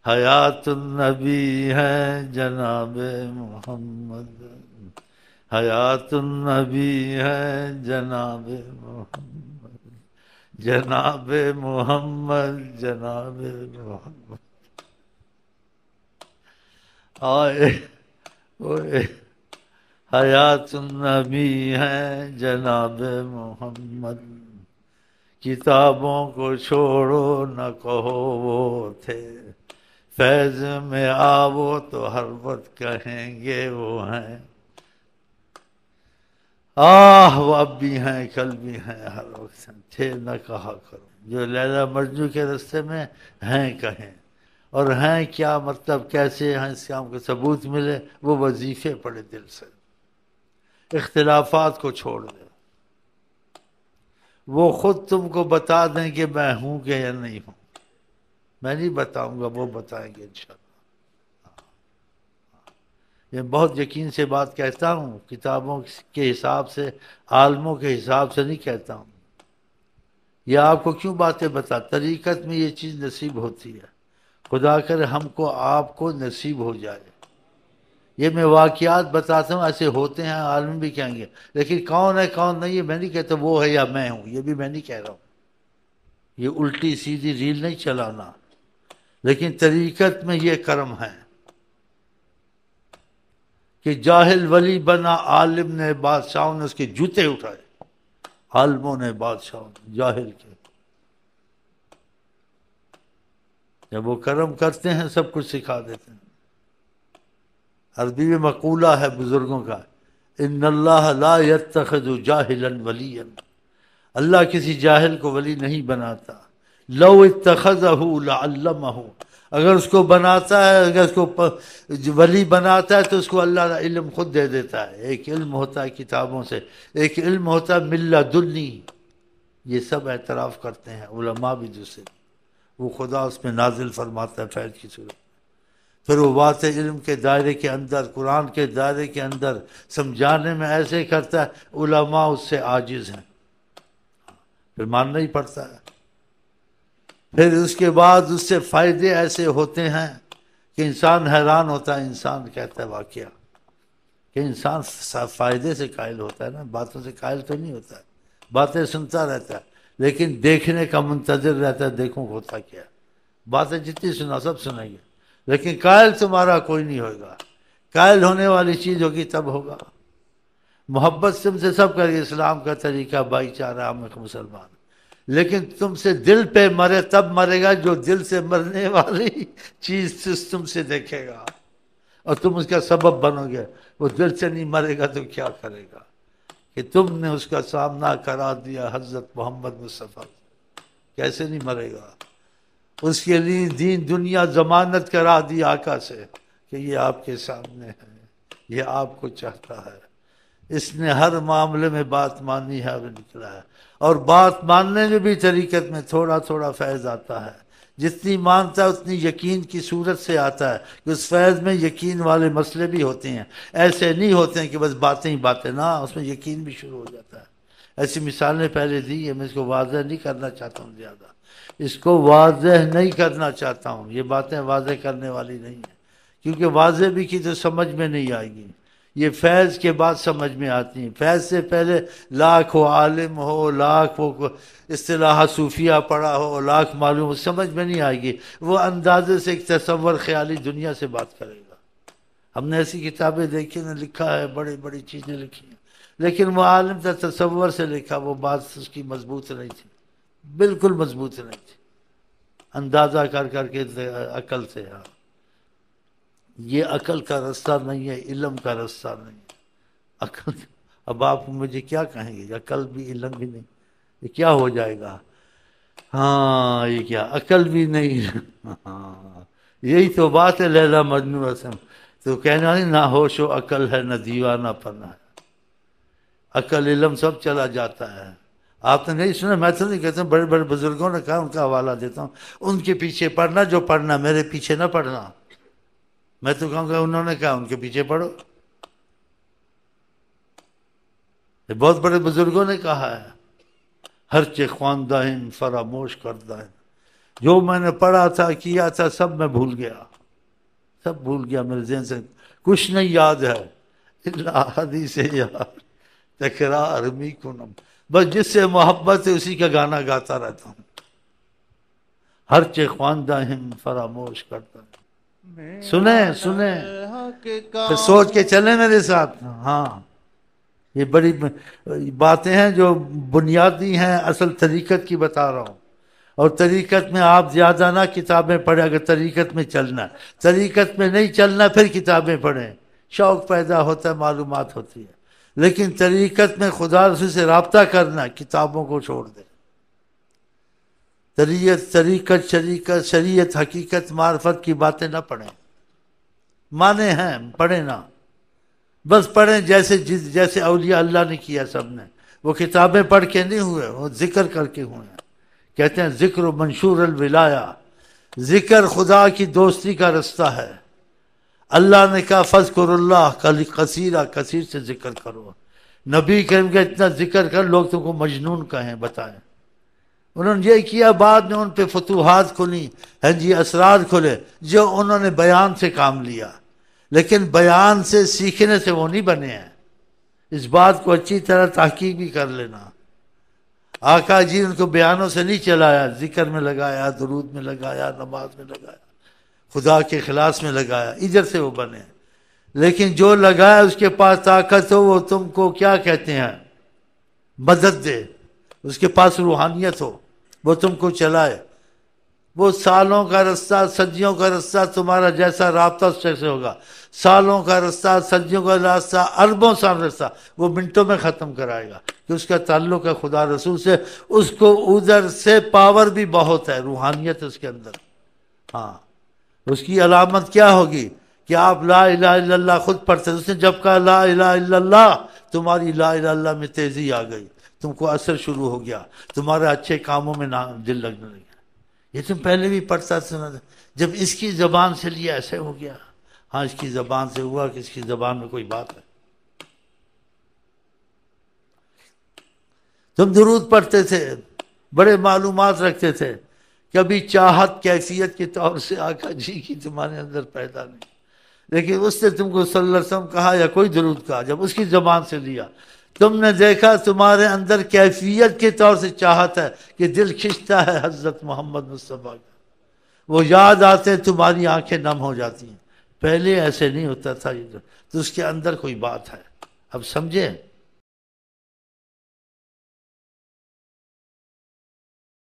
حیات النبی ہے جناب محمد، حیات النبی ہے جناب محمد، جناب محمد، جناب محمد آئے ہوئے، حیات النبی ہے جناب محمد، کتابوں کو چھوڑو نہ کہو وہ تھے، فیض میں آو تو ہر وقت کہیں گے وہ ہیں، وہ اب بھی ہیں کل بھی ہیں ہر وقت ہیں، تھے نہ کہا کرو، جو لیلا مجنوں کے رستے میں ہیں کہیں، اور ہیں کیا مطلب کیسے ہیں اس کام کو ثبوت ملے، وہ وظیفے پڑے دل سے، اختلافات کو چھوڑ دے، وہ خود تم کو بتا دیں کہ میں ہوں کہ یا نہیں ہوں، میں نہیں بتاؤں گا، وہ بتائیں گے انشاءاللہ۔ یہ بہت یقین سے بات کہتا ہوں، کتابوں کے حساب سے، عالموں کے حساب سے نہیں کہتا ہوں۔ یہ آپ کو کیوں باتیں بتا، طریقت میں یہ چیز نصیب ہوتی ہے، خدا کرے ہم کو آپ کو نصیب ہو جائے۔ یہ میں واقعات بتاتا ہوں، ایسے ہوتے ہیں، عالم بھی کہیں گے، لیکن کون ہے کون نہیں ہے میں نہیں کہتا، وہ ہے یا میں ہوں، یہ بھی میں نہیں کہہ رہا ہوں، یہ الٹی سیدھی ریل نہیں چلانا، لیکن طریقت میں یہ کرم ہے کہ جاہل ولی بنا، عالم نے بادشاہوں نے اس کے جوتے اٹھائے، عالموں نے بادشاہوں نے جاہل کے، جب وہ کرم کرتے ہیں سب کچھ سکھا دیتے ہیں۔ عربی میں مقولہ ہے بزرگوں کا، ان اللہ لا یتخذ جاہلا ولیا، اللہ کسی جاہل کو ولی نہیں بناتا، لو اتخذہ لعلمہ، اگر اس کو بناتا ہے، اگر اس کو ولی بناتا ہے تو اس کو اللہ کا علم خود دے دیتا ہے۔ ایک علم ہوتا ہے کتابوں سے، ایک علم ہوتا ہے من لدنی، یہ سب اعتراف کرتے ہیں علماء بھی دوسرے، وہ خدا اس میں نازل فرماتا ہے فیض کی صورت، پھر وہ بات علم کے دائرے کے اندر، قرآن کے دائرے کے اندر سمجھانے میں ایسے کرتا ہے، علماء اس سے عاجز ہیں، پھر ماننا ہی پڑتا ہے۔ پھر اس کے بعد اس سے فائدے ایسے ہوتے ہیں کہ انسان حیران ہوتا ہے، انسان کہتا ہے واقعہ کہ انسان فائدے سے قائل ہوتا ہے نا، باتوں سے قائل تو نہیں ہوتا ہے، باتیں سنتا رہتا ہے لیکن دیکھنے کا منتظر رہتا ہے، دیکھوں ہوتا کیا ہے، باتیں جتنی سنا سب سنیں گے لیکن قائل تمہارا کوئی نہیں ہوگا، قائل ہونے والی چیز ہوگی تب ہوگا۔ محبت تم سے سب کرے، اسلام کا طریقہ، بھائی چارہ، عام مسلمان، لیکن تم سے دل پہ مرے تب مرے گا جو دل سے مرنے والی چیز تم سے دیکھے گا اور تم اس کا سبب بنو گے، وہ دل سے نہیں مرے گا تو کیا کرے گا کہ تم نے اس کا سامنا کرا دیا حضرت محمد مصطفیٰ، کیسے نہیں مرے گا، اس کے لیے دین دنیا ضمانت کرا دی آقا سے کہ یہ آپ کے سامنے ہے، یہ آپ کو چاہتا ہے، اس نے ہر معاملے میں بات مانی ہے اور نکلا ہے، اور بات ماننے میں بھی طریقت میں تھوڑا تھوڑا فیض آتا ہے، جتنی مانتا ہے اتنی یقین کی صورت سے آتا ہے کہ اس فیض میں یقین والے مسئلے بھی ہوتے ہیں، ایسے نہیں ہوتے ہیں کہ بس باتیں ہی باتیں، نہ اس میں یقین بھی شروع ہو جاتا ہے۔ ایسی مثالیں پہلے دی ہے، میں اس کو واضح نہیں کرنا چاہتا ہوں، زیادہ اس کو واضح نہیں کرنا چاہتا ہوں، یہ باتیں واضح کرنے والی نہیں ہیں، کیونکہ واضح بھی کی تو سمجھ میں نہیں آئے گی، یہ فیض کے بعد سمجھ میں آتی ہیں، فیض سے پہلے لاکھ ہو عالم ہو، لاکھ ہو اصطلاح صوفیہ پڑھا ہو، لاکھ معلوم ہو، سمجھ میں نہیں آئے گی، وہ اندازے سے ایک تصور خیالی دنیا سے بات کرے گا۔ ہم نے ایسی کتابیں دیکھی نے، لکھا ہے، بڑی بڑی چیزیں لکھی ہیں، لیکن وہ عالم تھا تصور سے لکھا، وہ بات اس کی مضبوط نہیں تھی، بالکل مضبوط نہیں تھی، اندازہ کر کر کے عقل سے۔ یہ عقل کا رستہ نہیں ہے، علم کا رستہ نہیں ہے، عقل۔ اب آپ مجھے کیا کہیں گے، عقل بھی علم بھی نہیں، یہ کیا ہو جائے گا؟ ہاں یہ کیا، عقل بھی نہیں، ہاں یہی تو بات ہے لیلا مجنوں رسم، تو کہنا نہیں، نہ ہوش و عقل ہے نہ دیوانہ پنا ہے، عقل علم سب چلا جاتا ہے۔ آپ نے نہیں سنا، میں تو نہیں کہتا ہوں، بڑے بڑے بزرگوں نے کہا، ان کا حوالہ دیتا ہوں، ان کے پیچھے پڑھنا جو پڑھنا، میرے پیچھے نہ پڑھنا، میں تو کہوں گا انہوں نے کہا ان کے پیچھے پڑھو، یہ بہت بڑے بزرگوں نے کہا ہے، ہر چہ خواندہ فراموش کردہ ہے، جو میں نے پڑھا تھا کیا تھا سب میں بھول گیا، سب بھول گیا، میرے ذہن سے کچھ نہیں یاد ہے الا حدیث یار تکرار می کنم، بس جس سے محبت ہے اسی کا گانا گاتا رہتا ہوں، ہر چے خواندہ ہم فراموش کرتا ہوں۔ سنیں پھر سوچ کے چلیں میرے ساتھ۔ ہاں یہ بڑی باتیں ہیں جو بنیادی ہیں، اصل طریقت کی بتا رہا ہوں، اور طریقت میں آپ زیادہ نہ کتابیں پڑھیں اگر طریقت میں چلنا، طریقت میں نہیں چلنا پھر کتابیں پڑھیں، شوق پیدا ہوتا ہے، معلومات ہوتی ہے، لیکن طریقت میں خدا رسول سے رابطہ کرنا، کتابوں کو چھوڑ دیں۔ طریقت شریعت حقیقت معرفت کی باتیں نہ پڑھیں، مانے ہیں پڑھیں نہ، بس پڑھیں جیسے اولیاء اللہ نے کیا، سب نے، وہ کتابیں پڑھ کے نہیں ہوئے، وہ ذکر کر کے ہوئے ہیں۔ کہتے ہیں ذکر و منشور الولایا، ذکر خدا کی دوستی کا رستہ ہے۔ اللہ نے کہا فذکر اللہ کثیرا، کثیر سے ذکر کرو۔ نبی کریم کا اتنا ذکر کر لوگ تم کو مجنون کہیں، بتائیں۔ انہوں نے یہ کیا، بعد میں ان پہ فتوحات کھلی، اسرار کھلے، جو انہوں نے بیان سے کام لیا، لیکن بیان سے سیکھنے سے وہ نہیں بنے ہیں۔ اس بات کو اچھی طرح تحقیق بھی کر لینا۔ آقا جی ان کو بیانوں سے نہیں چلایا، ذکر میں لگایا، درود میں لگایا، نماز میں لگایا، خدا کے اخلاص میں لگایا، ادھر سے وہ بنے۔ لیکن جو لگایا اس کے پاس طاقت ہو، وہ تم کو کیا کہتے ہیں، مدد دے، اس کے پاس روحانیت ہو، وہ تم کو چلائے۔ وہ سالوں کا رستہ، صدیوں کا رستہ، تمہارا جیسا رابطہ اس سے ہوگا، سالوں کا رستہ، صدیوں کا راستہ، اربوں سال رستہ، وہ منٹوں میں ختم کرائے گا، کہ اس کا تعلق ہے خدا رسول سے، اس کو ادھر سے پاور بھی بہت ہے، روحانیت اس کے اندر۔ ہاں اس کی علامت کیا ہوگی کہ آپ لا الہ الا اللہ خود پڑھتے، اس نے جب کہا لا الہ الا اللہ، تمہاری لا الہ الا اللہ میں تیزی آ گئی، تم کو اثر شروع ہو گیا، تمہارے اچھے کاموں میں دل لگنے لگا۔ یہ تم پہلے بھی پڑھتا سنا تھا، جب اس کی زبان سے لیا ایسے ہو گیا۔ ہاں اس کی زبان سے ہوا کہ اس کی زبان میں کوئی بات ہے۔ تم درود پڑھتے تھے، بڑے معلومات رکھتے تھے، کبھی چاہت کیفیت کے طور سے آقا جی کی تمہارے اندر پیدا نہیں، لیکن اس نے تم کو صلی اللہ علیہ وسلم کہا یا کوئی درود کہا، جب اس کی زبان سے لیا، تم نے دیکھا تمہارے اندر کیفیت کے طور سے چاہت ہے کہ دل کھنچتا ہے حضرت محمد مصطفیٰ کا، وہ یاد آتے تمہاری آنکھیں نم ہو جاتی ہیں۔ پہلے ایسے نہیں ہوتا تھا، تو اس کے اندر کوئی بات ہے۔ اب سمجھے؟